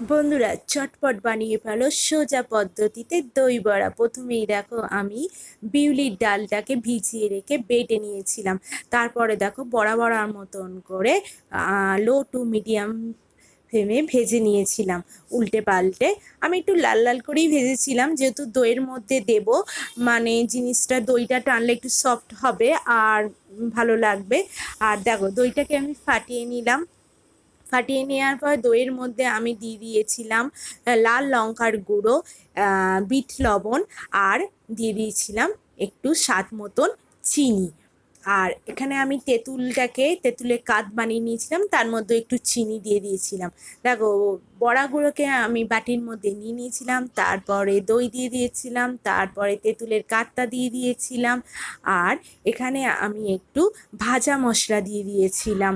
বন্ধুরা চটপট বানিয়ে ফেলো সোজা পদ্ধতিতে দই বড়া। প্রথমেই দেখো আমি বিউলির ডালটাকে ভিজিয়ে রেখে বেটে নিয়েছিলাম। তারপরে দেখো বড়া বড়ার মতন করে লো টু মিডিয়াম ফ্লেমে ভেজে নিয়েছিলাম উল্টে পাল্টে। আমি একটু লাল লাল করেই ভেজেছিলাম, যেহেতু দইয়ের মধ্যে দেব, মানে জিনিসটা দইটা টানলে একটু সফট হবে আর ভালো লাগবে। আর দেখো দইটাকে আমি ফাটিয়ে নিলাম। ফাটিয়ে নেওয়ার পর দইয়ের মধ্যে আমি দিয়ে দিয়েছিলাম লাল লঙ্কার গুঁড়ো, বিট লবণ, আর দিয়ে দিয়েছিলাম একটু স্বাদ মতন চিনি। আর এখানে আমি তেঁতুলের কাত বানিয়ে নিয়েছিলাম, তার মধ্যে একটু চিনি দিয়ে দিয়েছিলাম। দেখো বড়াগুলোকে আমি বাটির মধ্যে নিয়ে নিয়েছিলাম, তারপরে দই দিয়ে দিয়েছিলাম, তারপরে তেঁতুলের কাতটা দিয়ে দিয়েছিলাম, আর এখানে আমি একটু ভাজা মশলা দিয়ে দিয়েছিলাম।